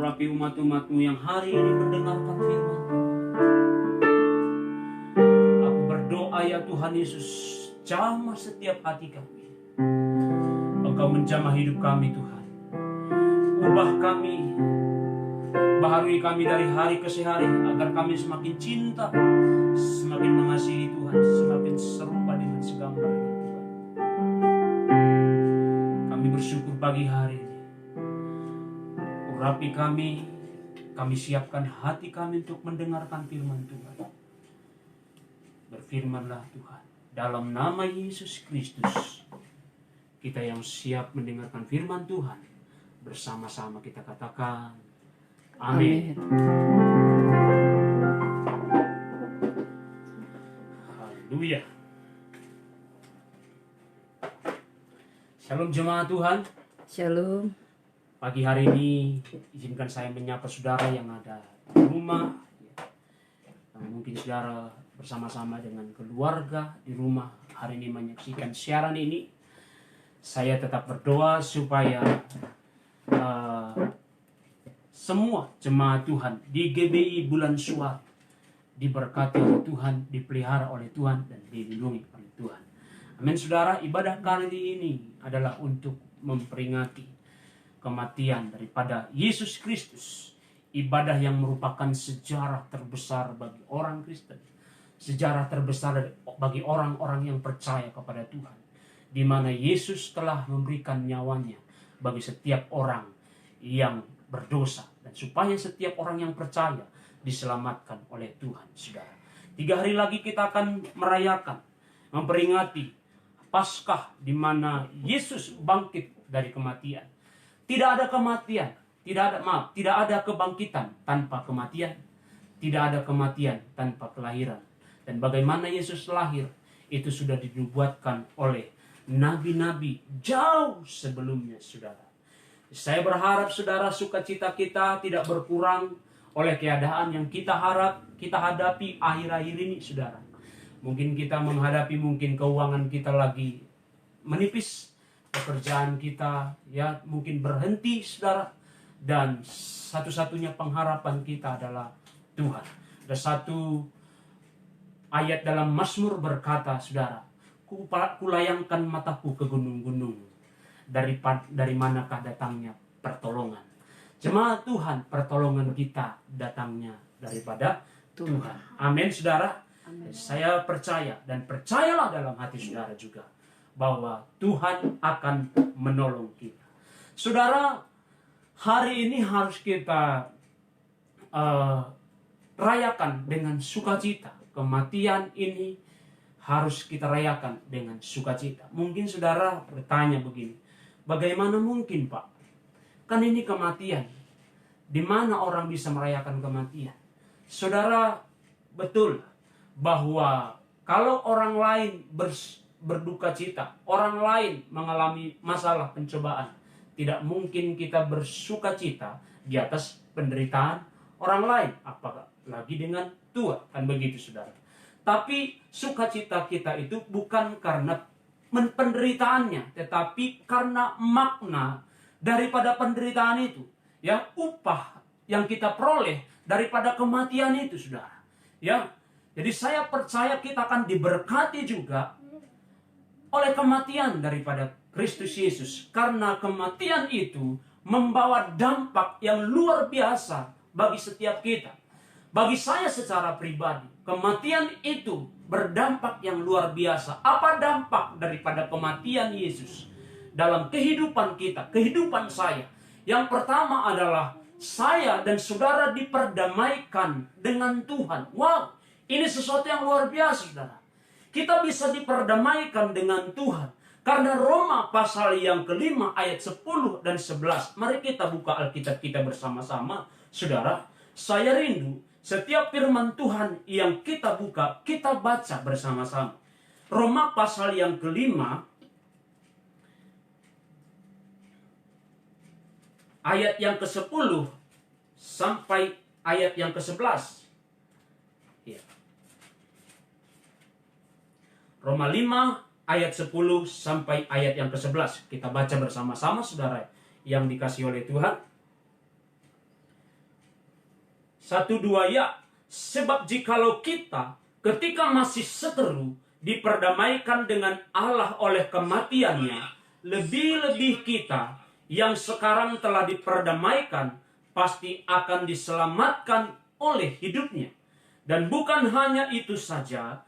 urapi umat-umat-Mu yang hari ini mendengarkan firman. Aku berdoa ya Tuhan Yesus, jamah setiap hati kami. Engkau menjamah hidup kami Tuhan. Ubah kami, baharui kami dari hari ke hari, agar kami semakin cinta, semakin mengasihi Tuhan, semakin serupa dengan segambar dengan Tuhan. Kami bersyukur pagi hari ini. Urapi kami siapkan hati kami untuk mendengarkan firman Tuhan. Berfirmanlah Tuhan, dalam nama Yesus Kristus, kita yang siap mendengarkan firman Tuhan, bersama-sama kita katakan, amin. Haleluya. Shalom jemaat Tuhan. Shalom. Pagi hari ini izinkan saya menyapa saudara yang ada di rumah, mungkin saudara bersama-sama dengan keluarga di rumah hari ini menyaksikan siaran ini. Saya tetap berdoa supaya semua jemaat Tuhan di GBI Bulan Suar diberkati oleh Tuhan, dipelihara oleh Tuhan, dan dilindungi oleh Tuhan. Amin saudara. Ibadah kali ini adalah untuk memperingati kematian daripada Yesus Kristus. Ibadah yang merupakan sejarah terbesar bagi orang Kristen, sejarah terbesar bagi orang-orang yang percaya kepada Tuhan, di mana Yesus telah memberikan nyawanya bagi setiap orang yang berdosa, dan supaya setiap orang yang percaya diselamatkan oleh Tuhan. Saudara, 3 hari lagi kita akan merayakan, memperingati Paskah, di mana Yesus bangkit dari kematian. Tidak ada kematian, tidak ada kebangkitan tanpa kematian, tidak ada kematian tanpa kelahiran. Dan bagaimana Yesus lahir itu sudah dinubuatkan oleh nabi-nabi jauh sebelumnya, saudara. Saya berharap saudara, sukacita kita tidak berkurang oleh keadaan yang kita hadapi akhir-akhir ini, saudara. Mungkin kita menghadapi, mungkin keuangan kita lagi menipis, pekerjaan kita ya mungkin berhenti, saudara. Dan satu-satunya pengharapan kita adalah Tuhan. Ada satu ayat dalam Mazmur berkata, saudara, kulayangkan mataku ke gunung-gunung, dari manakah datangnya pertolongan. Jemaat Tuhan, pertolongan kita datangnya daripada Tuhan. Amin saudara. Amin. Saya percaya, dan percayalah dalam hati saudara juga, bahwa Tuhan akan menolong kita. Saudara, hari ini harus kita rayakan dengan sukacita. Kematian ini harus kita rayakan dengan sukacita. Mungkin saudara bertanya begini, bagaimana mungkin Pak? Kan ini kematian. Di mana orang bisa merayakan kematian? Saudara, betul bahwa kalau orang lain berduka cita, orang lain mengalami masalah pencobaan, tidak mungkin kita bersuka cita di atas penderitaan orang lain, apalagi dengan Tuhan, kan begitu saudara. Tapi sukacita kita itu bukan karena penderitaannya, tetapi karena makna daripada penderitaan itu, ya, upah yang kita peroleh daripada kematian itu, saudara. Ya, jadi saya percaya kita akan diberkati juga oleh kematian daripada Kristus Yesus, karena kematian itu membawa dampak yang luar biasa bagi setiap kita. Bagi saya secara pribadi, kematian itu berdampak yang luar biasa. Apa dampak daripada kematian Yesus dalam kehidupan kita, kehidupan saya? Yang pertama adalah saya dan saudara diperdamaikan dengan Tuhan. Wow, ini sesuatu yang luar biasa, saudara. Kita bisa diperdamaikan dengan Tuhan karena Roma pasal yang ke-5 ayat 10 dan 11. Mari kita buka Alkitab kita bersama-sama, saudara. Saya rindu setiap firman Tuhan yang kita buka, kita baca bersama-sama. Roma pasal yang ke-5 ayat yang ke-10 sampai ayat yang ke-11. Ya. Roma 5 ayat 10 sampai ayat yang ke-11. Kita baca bersama-sama, saudara yang dikasihi oleh Tuhan. 1-2 ya. Sebab jikalau kita ketika masih seteru diperdamaikan dengan Allah oleh kematiannya, lebih-lebih kita yang sekarang telah diperdamaikan pasti akan diselamatkan oleh hidupnya. Dan bukan hanya itu saja,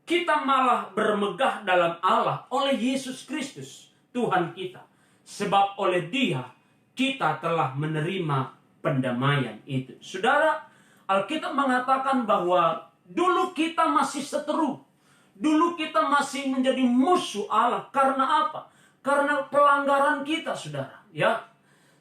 kita malah bermegah dalam Allah oleh Yesus Kristus, Tuhan kita. Sebab oleh Dia kita telah menerima pendamaian itu. Saudara, Alkitab mengatakan bahwa dulu kita masih seteru. Dulu kita masih menjadi musuh Allah. Karena apa? Karena pelanggaran kita, saudara. Ya,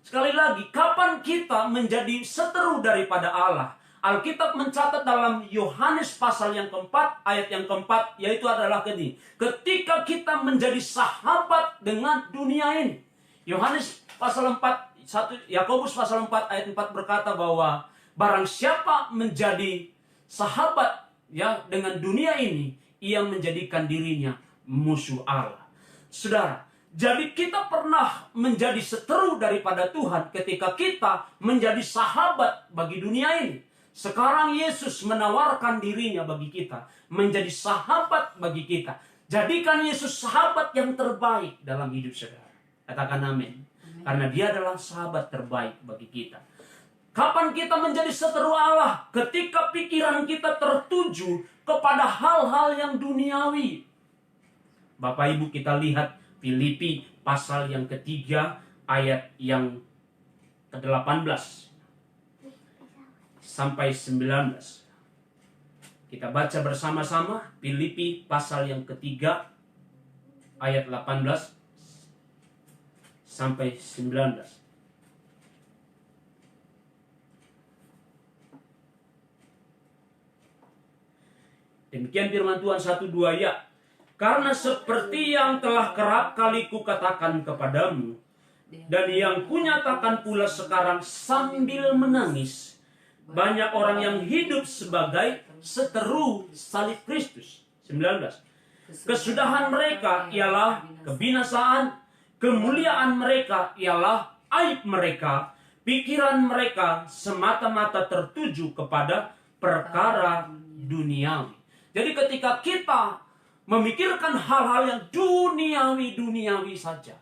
sekali lagi, kapan kita menjadi seteru daripada Allah? Alkitab mencatat dalam Yohanes pasal yang keempat, ayat yang keempat, yaitu adalah ini. Ketika kita menjadi sahabat dengan dunia ini. Yohanes pasal 4, Yakobus pasal 4 ayat 4 berkata bahwa barang siapa menjadi sahabat ya dengan dunia ini, ia menjadikan dirinya musuh Allah. Saudara, jadi kita pernah menjadi seteru daripada Tuhan ketika kita menjadi sahabat bagi dunia ini. Sekarang Yesus menawarkan dirinya bagi kita, menjadi sahabat bagi kita. Jadikan Yesus sahabat yang terbaik dalam hidup saudara. Katakan amin. Karena Dia adalah sahabat terbaik bagi kita. Kapan kita menjadi seteru Allah? Ketika pikiran kita tertuju kepada hal-hal yang duniawi. Bapak Ibu, kita lihat Filipi pasal yang ketiga ayat yang ke-18 sampai 19. Kita baca bersama-sama Filipi pasal yang ketiga ayat 18 sampai 19. Demikian firman Tuhan 1-2 ya. Karena seperti yang telah kerap kali kukatakan kepadamu, dan yang kunyatakan pula sekarang sambil menangis, banyak orang yang hidup sebagai seteru salib Kristus. 19. Kesudahan mereka ialah kebinasaan, kemuliaan mereka ialah aib mereka, pikiran mereka semata-mata tertuju kepada perkara duniawi. Jadi ketika kita memikirkan hal-hal yang duniawi saja,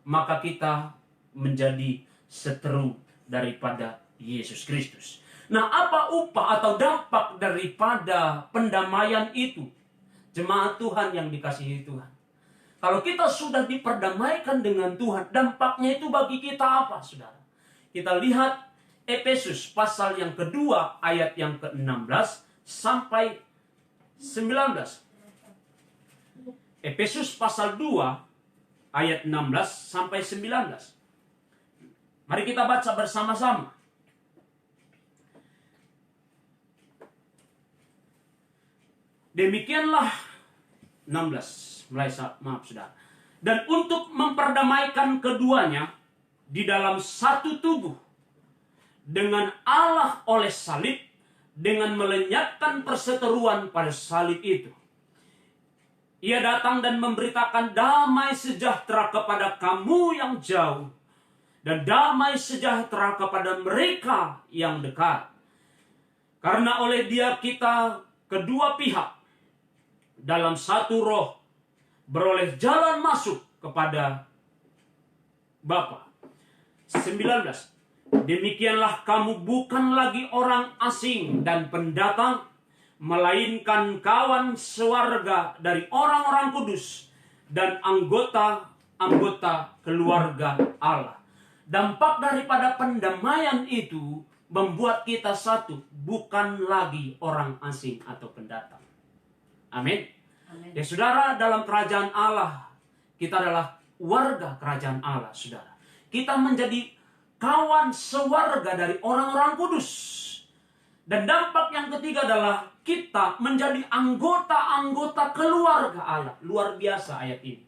maka kita menjadi seteru daripada Yesus Kristus. Nah, apa upah atau dampak daripada pendamaian itu? Jemaat Tuhan yang dikasihi Tuhan. Kalau kita sudah diperdamaikan dengan Tuhan, dampaknya itu bagi kita apa, saudara? Kita lihat Efesus pasal yang kedua ayat yang ke-16 sampai 19. Efesus pasal 2 ayat 16 sampai 19. Mari kita baca bersama-sama. Demikianlah 16 mulai maaf saudara. Dan untuk memperdamaikan keduanya di dalam satu tubuh dengan Allah oleh salib, dengan melenyapkan perseteruan pada salib itu. Ia datang dan memberitakan damai sejahtera kepada kamu yang jauh, dan damai sejahtera kepada mereka yang dekat. Karena oleh Dia kita kedua pihak dalam satu roh beroleh jalan masuk kepada Bapa. 19. Demikianlah kamu bukan lagi orang asing dan pendatang, melainkan kawan sewarga dari orang-orang kudus dan anggota-anggota keluarga Allah. Dampak daripada pendamaian itu membuat kita satu, bukan lagi orang asing atau pendatang. Amin. Ya saudara, dalam kerajaan Allah, kita adalah warga kerajaan Allah, saudara. Kita menjadi kawan sewarga dari orang-orang kudus. Dan dampak yang ketiga adalah kita menjadi anggota-anggota keluarga Allah. Luar biasa ayat ini.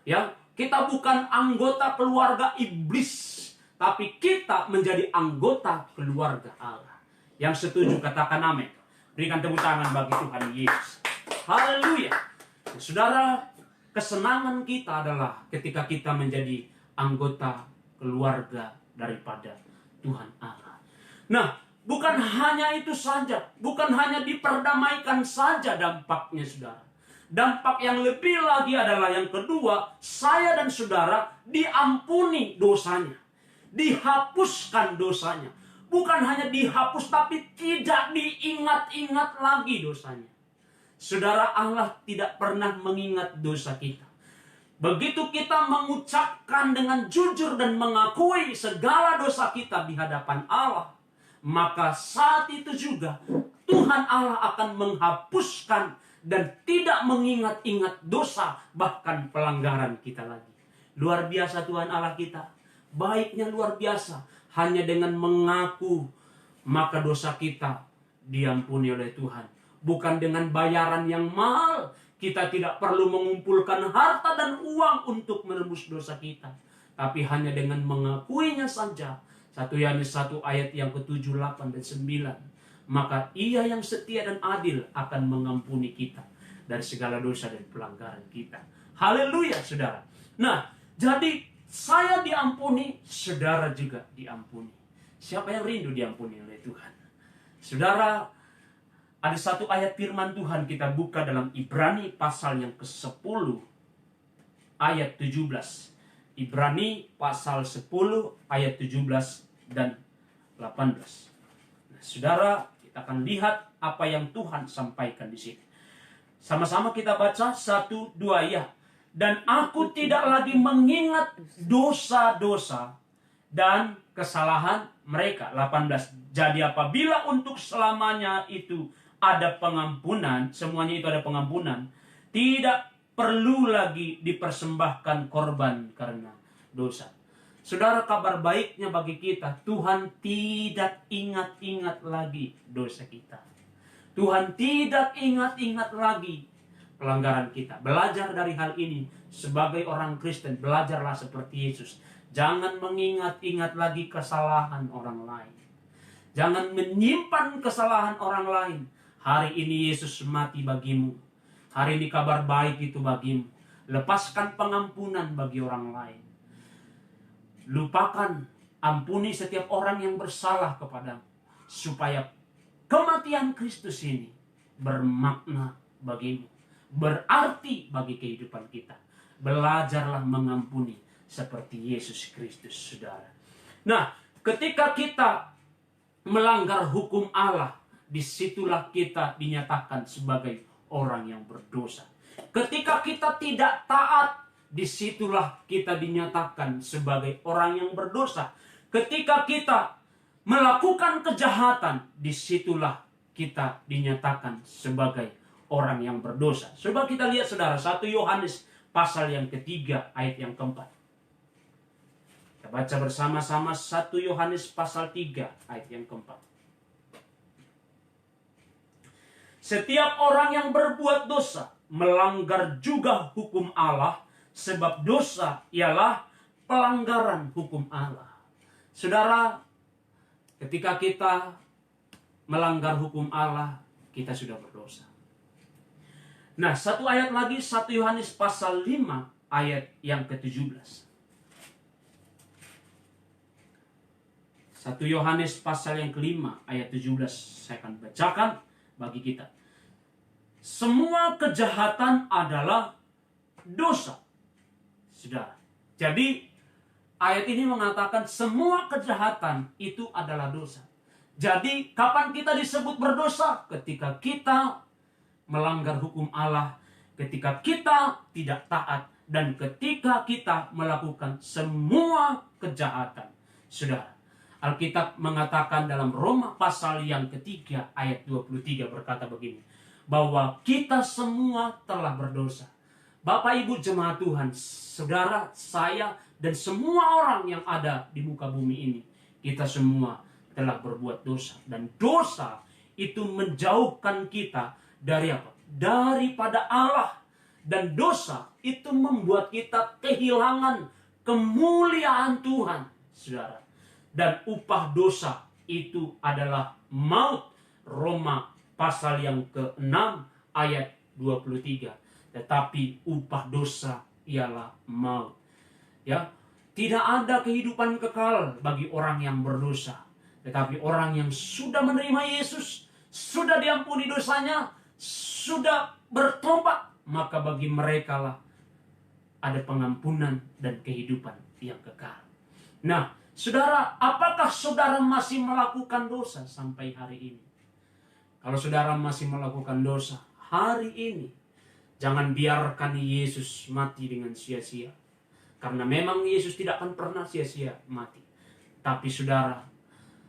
Ya, kita bukan anggota keluarga iblis, tapi kita menjadi anggota keluarga Allah. Yang setuju katakan amin. Berikan tepuk tangan bagi Tuhan Yesus. Haleluya. Saudara, kesenangan kita adalah ketika kita menjadi anggota keluarga daripada Tuhan Allah. Nah, Bukan hanya itu saja, bukan hanya diperdamaikan saja dampaknya saudara. Dampak yang lebih lagi adalah yang kedua, saya dan saudara diampuni dosanya. Dihapuskan dosanya. Bukan hanya dihapus, tapi tidak diingat-ingat lagi dosanya. Saudara, Allah tidak pernah mengingat dosa kita. Begitu kita mengucapkan dengan jujur dan mengakui segala dosa kita di hadapan Allah, maka saat itu juga Tuhan Allah akan menghapuskan dan tidak mengingat-ingat dosa, bahkan pelanggaran kita lagi. Luar biasa Tuhan Allah kita. Baiknya luar biasa. Hanya dengan mengaku, maka dosa kita diampuni oleh Tuhan. Bukan dengan bayaran yang mahal. Kita tidak perlu mengumpulkan harta dan uang untuk menebus dosa kita. Tapi hanya dengan mengakuinya saja. 1 Yohanes 1 ayat yang ke-7, 8, dan 9. Maka Ia yang setia dan adil akan mengampuni kita dari segala dosa dan pelanggaran kita. Haleluya, saudara. Nah, jadi saya diampuni, saudara juga diampuni. Siapa yang rindu diampuni oleh Tuhan? Saudara, ada satu ayat firman Tuhan kita buka dalam Ibrani pasal yang ke-10 ayat 17. Ibrani pasal 10 ayat 17 dan 18. Nah, saudara, kita akan lihat apa yang Tuhan sampaikan di sini. Sama-sama kita baca 1, 2 ya. Dan aku tidak lagi mengingat dosa-dosa dan kesalahan mereka. 18. Jadi apabila untuk selamanya itu ada pengampunan, semuanya itu ada pengampunan, tidak perlu lagi dipersembahkan korban karena dosa. Saudara, kabar baiknya bagi kita, Tuhan tidak ingat-ingat lagi dosa kita. Tuhan tidak ingat-ingat lagi pelanggaran kita. Belajar dari hal ini sebagai orang Kristen, belajarlah seperti Yesus. Jangan mengingat-ingat lagi kesalahan orang lain. Jangan menyimpan kesalahan orang lain. Hari ini Yesus mati bagimu. Hari ini kabar baik itu bagimu. Lepaskan pengampunan bagi orang lain. Lupakan, ampuni setiap orang yang bersalah kepadamu. Supaya kematian Kristus ini bermakna bagimu. Berarti bagi kehidupan kita. Belajarlah mengampuni seperti Yesus Kristus, saudara. Nah, ketika kita melanggar hukum Allah, disitulah kita dinyatakan sebagai orang yang berdosa. Ketika kita tidak taat, disitulah kita dinyatakan sebagai orang yang berdosa. Ketika kita melakukan kejahatan, disitulah kita dinyatakan sebagai orang yang berdosa. Coba kita lihat saudara, 1 Yohanes pasal yang ketiga ayat yang keempat. Kita baca bersama-sama 1 Yohanes pasal 3 ayat yang keempat. Setiap orang yang berbuat dosa melanggar juga hukum Allah, sebab dosa ialah pelanggaran hukum Allah. Saudara, ketika kita melanggar hukum Allah, kita sudah berdosa. Nah, satu ayat lagi, 1 Yohanes pasal 5 ayat yang ke-17. 1 Yohanes pasal yang ke-5 ayat 17 saya akan bacakan bagi kita. Semua kejahatan adalah dosa. Saudara. Jadi ayat ini mengatakan semua kejahatan itu adalah dosa. Jadi kapan kita disebut berdosa? Ketika kita melanggar hukum Allah, ketika kita tidak taat, dan ketika kita melakukan semua kejahatan. Saudara, Alkitab mengatakan dalam Roma pasal yang ketiga ayat 23 berkata begini, bahwa kita semua telah berdosa. Bapak Ibu jemaat Tuhan, saudara, saya, dan semua orang yang ada di muka bumi ini, kita semua telah berbuat dosa. Dan dosa itu menjauhkan kita dari apa? Daripada Allah. Dan dosa itu membuat kita kehilangan kemuliaan Tuhan, saudara. Dan upah dosa itu adalah maut. Roma pasal yang ke-6 ayat 23. Tetapi upah dosa ialah maut. Ya, tidak ada kehidupan kekal bagi orang yang berdosa. Tetapi orang yang sudah menerima Yesus, sudah diampuni dosanya, sudah bertobat, maka bagi mereka lah ada pengampunan dan kehidupan yang kekal. Nah, saudara, apakah saudara masih melakukan dosa sampai hari ini? Kalau saudara masih melakukan dosa hari ini, jangan biarkan Yesus mati dengan sia-sia. Karena memang Yesus tidak akan pernah sia-sia mati. Tapi saudara,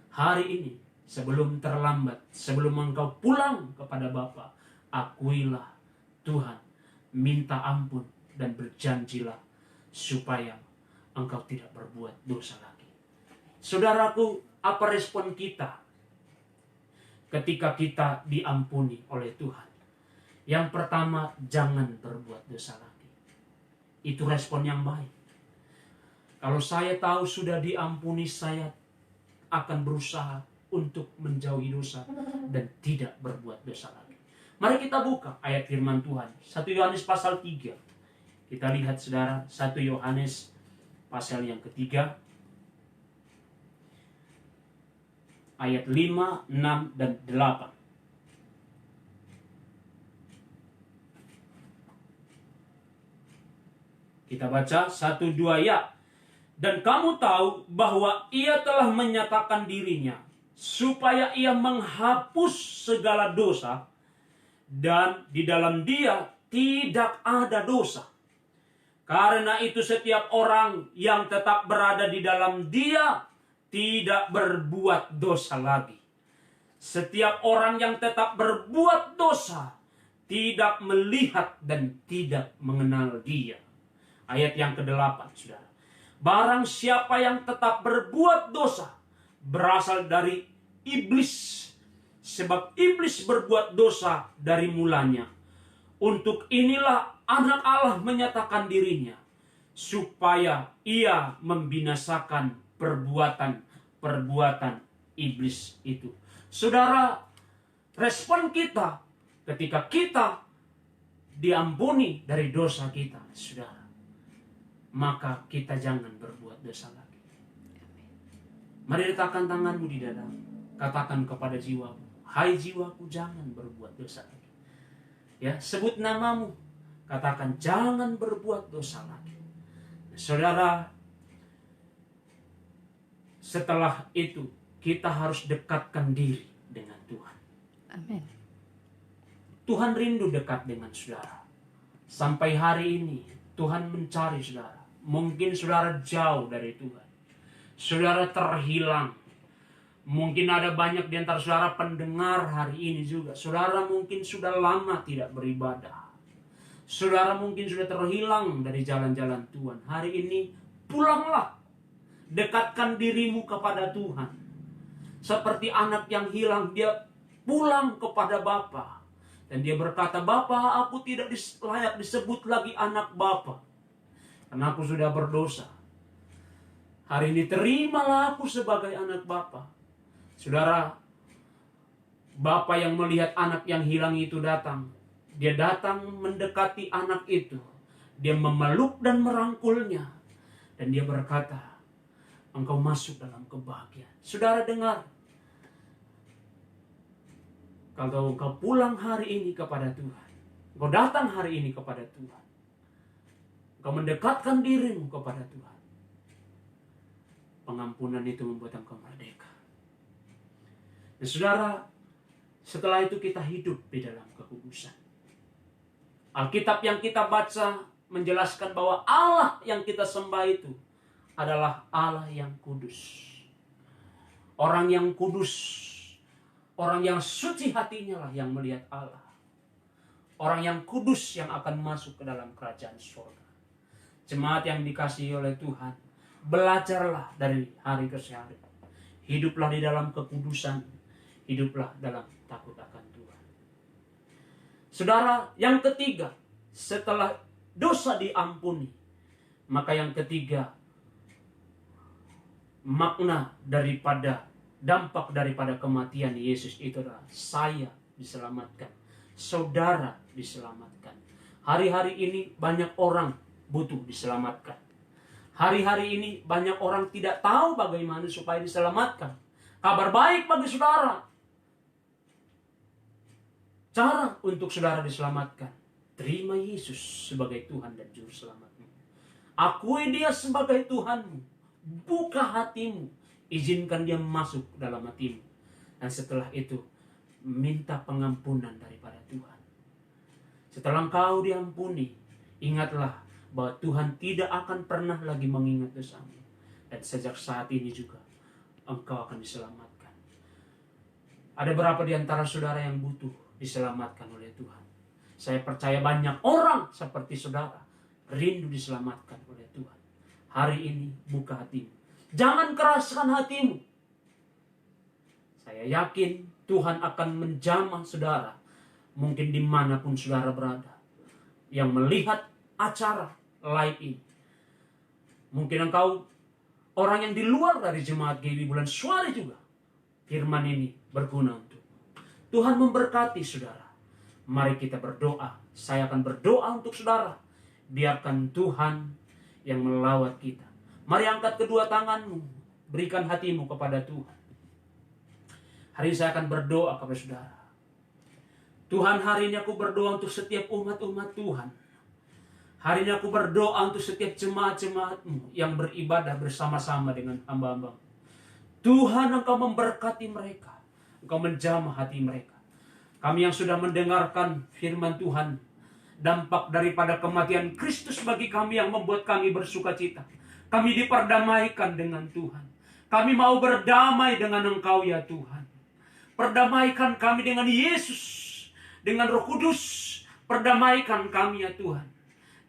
hari ini sebelum terlambat, sebelum engkau pulang kepada Bapa, akuilah Tuhan, minta ampun dan berjanjilah supaya engkau tidak berbuat dosa lagi. Saudaraku, apa respon kita ketika kita diampuni oleh Tuhan? Yang pertama, jangan berbuat dosa lagi. Itu respon yang baik. Kalau saya tahu sudah diampuni, saya akan berusaha untuk menjauhi dosa dan tidak berbuat dosa lagi. Mari kita buka ayat firman Tuhan. 1 Yohanes pasal 3. Kita lihat saudara, 1 Yohanes pasal yang ketiga. Ayat 5, 6, dan 8. Kita baca 1, 2 ya. Dan kamu tahu bahwa ia telah menyatakan dirinya supaya ia menghapus segala dosa, dan di dalam dia tidak ada dosa. Karena itu setiap orang yang tetap berada di dalam dia tidak berbuat dosa lagi. Setiap orang yang tetap berbuat dosa tidak melihat dan tidak mengenal dia. Ayat yang ke-8, saudara. Barang siapa yang tetap berbuat dosa berasal dari iblis, sebab iblis berbuat dosa dari mulanya. Untuk inilah anak Allah menyatakan dirinya, supaya ia membinasakan perbuatan iblis itu. Saudara, respon kita ketika kita diampuni dari dosa kita, saudara, maka kita jangan berbuat dosa lagi. Mari letakkan tanganmu di dada. Katakan kepada jiwamu, hai jiwaku, jangan berbuat dosa lagi. Ya, sebut namamu. Katakan, jangan berbuat dosa lagi. Saudara, setelah itu kita harus dekatkan diri dengan Tuhan. Amin. Tuhan rindu dekat dengan saudara. Sampai hari ini Tuhan mencari saudara. Mungkin saudara jauh dari Tuhan. Saudara terhilang. Mungkin ada banyak di antara saudara pendengar hari ini juga. Saudara mungkin sudah lama tidak beribadah. Saudara mungkin sudah terhilang dari jalan-jalan Tuhan. Hari ini pulanglah. Dekatkan dirimu kepada Tuhan. Seperti anak yang hilang, dia pulang kepada Bapa. Dan dia berkata, Bapa, aku tidak layak disebut lagi anak Bapa, karena aku sudah berdosa. Hari ini terimalah aku sebagai anak Bapa. Saudara, Bapa yang melihat anak yang hilang itu datang. Dia datang mendekati anak itu. Dia memeluk dan merangkulnya. Dan dia berkata, engkau masuk dalam kebahagiaan. Saudara dengar. Kalau engkau pulang hari ini kepada Tuhan. Engkau datang hari ini kepada Tuhan. Engkau mendekatkan dirimu kepada Tuhan. Pengampunan itu membuat engkau merdeka. Dan saudara, setelah itu kita hidup di dalam kekudusan. Alkitab yang kita baca menjelaskan bahwa Allah yang kita sembah itu adalah Allah yang kudus. Orang yang kudus, orang yang suci hatinya lah yang melihat Allah. Orang yang kudus yang akan masuk ke dalam kerajaan surga. Jemaat yang dikasihi oleh Tuhan, belajarlah dari hari ke hari. Hiduplah di dalam kekudusan, hiduplah dalam takut akan Tuhan. Saudara, yang ketiga, setelah dosa diampuni, maka yang ketiga, makna daripada dampak daripada kematian Yesus itu adalah saya diselamatkan, saudara diselamatkan. Hari-hari ini banyak orang butuh diselamatkan. Hari-hari ini banyak orang tidak tahu bagaimana supaya diselamatkan. Kabar baik bagi saudara. Cara untuk saudara diselamatkan. Terima Yesus sebagai Tuhan dan Juru Selamatmu. Akui Dia sebagai Tuhanmu. Buka hatimu. Izinkan Dia masuk dalam hatimu. Dan setelah itu, minta pengampunan daripada Tuhan. Setelah engkau diampuni, ingatlah bahwa Tuhan tidak akan pernah lagi mengingat dosamu. Dan sejak saat ini juga, engkau akan diselamatkan. Ada berapa di antara saudara yang butuh diselamatkan oleh Tuhan? Saya percaya banyak orang seperti saudara rindu diselamatkan oleh Tuhan. Hari ini buka hatimu. Jangan keraskan hatimu. Saya yakin Tuhan akan menjamah saudara. Mungkin dimanapun saudara berada. Yang melihat acara live ini. Mungkin engkau orang yang di luar dari jemaat GBI Bulan Suara juga. Firman ini berguna untuk Tuhan memberkati saudara. Mari kita berdoa. Saya akan berdoa untuk saudara. Biarkan Tuhan yang melawat kita. Mari angkat kedua tanganmu. Berikan hatimu kepada Tuhan. Hari ini saya akan berdoa kepada saudara. Tuhan, hari ini aku berdoa untuk setiap umat-umat Tuhan. Hari ini aku berdoa untuk setiap jemaat-jemaatmu yang beribadah bersama-sama dengan hamba-hamba. Tuhan, Engkau memberkati mereka. Engkau menjamah hati mereka. Kami yang sudah mendengarkan firman Tuhan, dampak daripada kematian Kristus bagi kami yang membuat kami bersuka cita. Kami diperdamaikan dengan Tuhan. Kami mau berdamai dengan Engkau ya Tuhan. Perdamaikan kami dengan Yesus, dengan Roh Kudus. Perdamaikan kami ya Tuhan.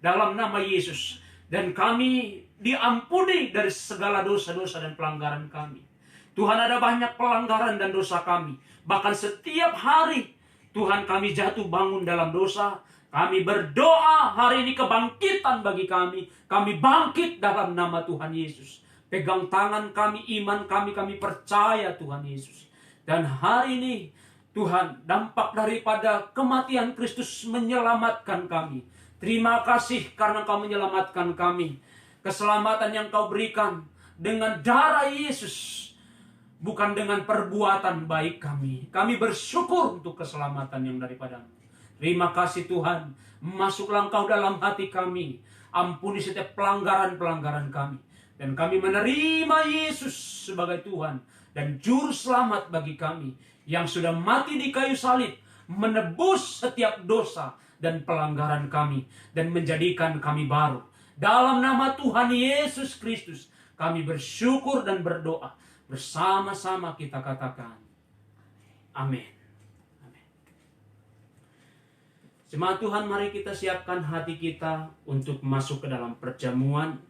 Dalam nama Yesus. Dan kami diampuni dari segala dosa-dosa dan pelanggaran kami. Tuhan, ada banyak pelanggaran dan dosa kami. Bahkan setiap hari Tuhan kami jatuh bangun dalam dosa. Kami berdoa hari ini kebangkitan bagi kami. Kami bangkit dalam nama Tuhan Yesus. Pegang tangan kami, iman kami, kami percaya Tuhan Yesus. Dan hari ini Tuhan, dampak daripada kematian Kristus menyelamatkan kami. Terima kasih karena Kau menyelamatkan kami. Keselamatan yang Kau berikan dengan darah Yesus. Bukan dengan perbuatan baik kami. Kami bersyukur untuk keselamatan yang daripada-Mu. Terima kasih Tuhan. Masuklah Engkau dalam hati kami. Ampuni setiap pelanggaran-pelanggaran kami. Dan kami menerima Yesus sebagai Tuhan dan Juru Selamat bagi kami. Yang sudah mati di kayu salib. Menebus setiap dosa dan pelanggaran kami. Dan menjadikan kami baru. Dalam nama Tuhan Yesus Kristus. Kami bersyukur dan berdoa. Bersama-sama kita katakan. Amin. Amin. Jemaat Tuhan, mari kita siapkan hati kita untuk masuk ke dalam perjamuan.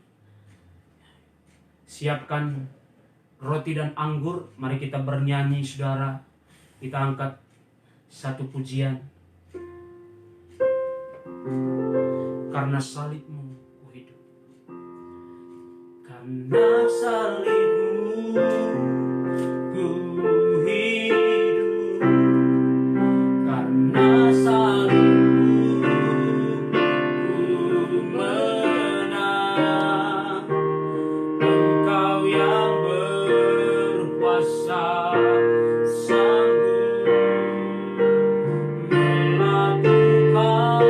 Siapkan roti dan anggur. Mari kita bernyanyi, saudara. Kita angkat satu pujian. Karena salib-Mu ku hidup. Karena salib-Mu ku hidup. Karena salib-Mu ku menang. Engkau yang berkuasa sanggup melakukan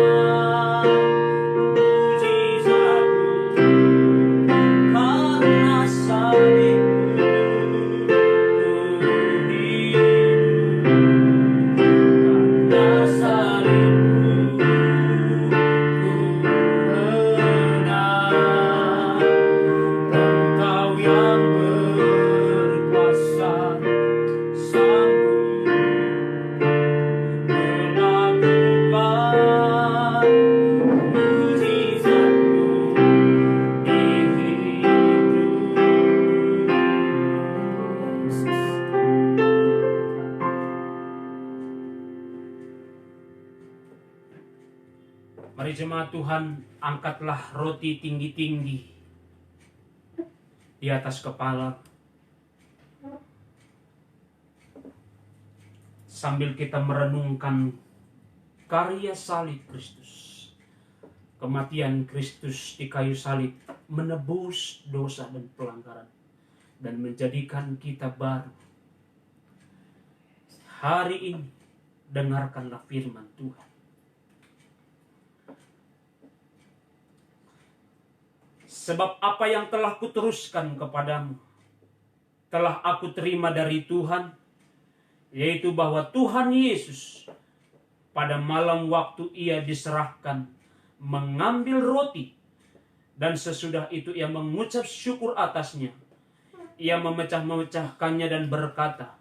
mujizat-Mu. Karena salib-Mu ku hidup. Karena salib-Mu ku menang. Engkau yang berkuasa sanggup melakukan mujizat-Mu di hidupku. Mari jemaat Tuhan, angkatlah roti tinggi-tinggi di atas kepala. Sambil kita merenungkan karya salib Kristus. Kematian Kristus di kayu salib menebus dosa dan pelanggaran. Dan menjadikan kita baru. hari ini dengarkanlah firman Tuhan. Sebab apa yang telah kuteruskan kepadamu, telah aku terima dari Tuhan, yaitu bahwa Tuhan Yesus pada malam waktu ia diserahkan, mengambil roti, dan sesudah itu ia mengucap syukur atasnya. Ia memecah-memecahkannya dan berkata,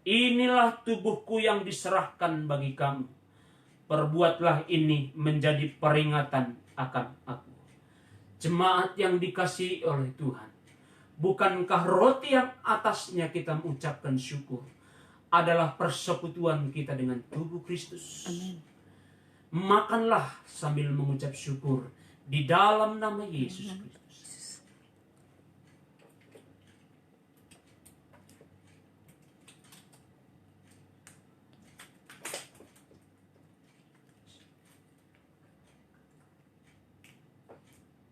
inilah tubuhku yang diserahkan bagi kamu. Perbuatlah ini menjadi peringatan akan aku. Jemaat yang dikasihi oleh Tuhan, bukankah roti yang atasnya kita mengucapkan syukur adalah persekutuan kita dengan tubuh Kristus? Amin. Makanlah sambil mengucap syukur di dalam nama Yesus Kristus.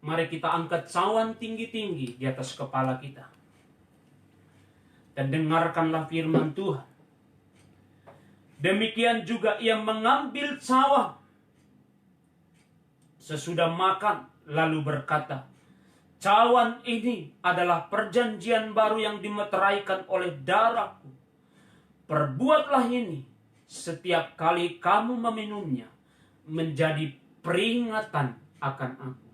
Mari kita angkat cawan tinggi-tinggi di atas kepala kita. Dan dengarkanlah firman Tuhan. Demikian juga ia mengambil cawan sesudah makan, lalu berkata, cawan ini adalah perjanjian baru yang dimeteraikan oleh darahku. Perbuatlah ini setiap kali kamu meminumnya, menjadi peringatan akan aku.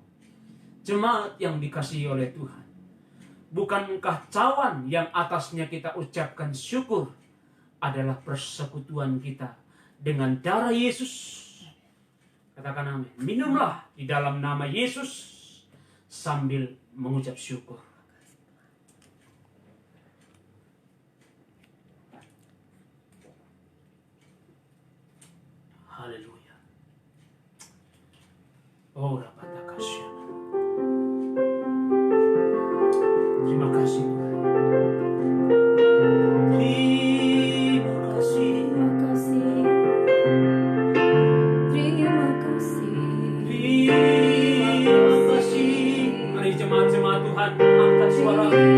Jemaat yang dikasihi oleh Tuhan, bukankah cawan yang atasnya kita ucapkan syukur adalah persekutuan kita dengan darah Yesus? Katakan amin. Minumlah di dalam nama Yesus sambil mengucap syukur. Haleluya. Oh, rapatakasya. Terima kasih Tuhan. Terima kasih. Terima kasih. Terima kasih. Terima kasih. Mari jemaat-jemaat Tuhan angkat suara.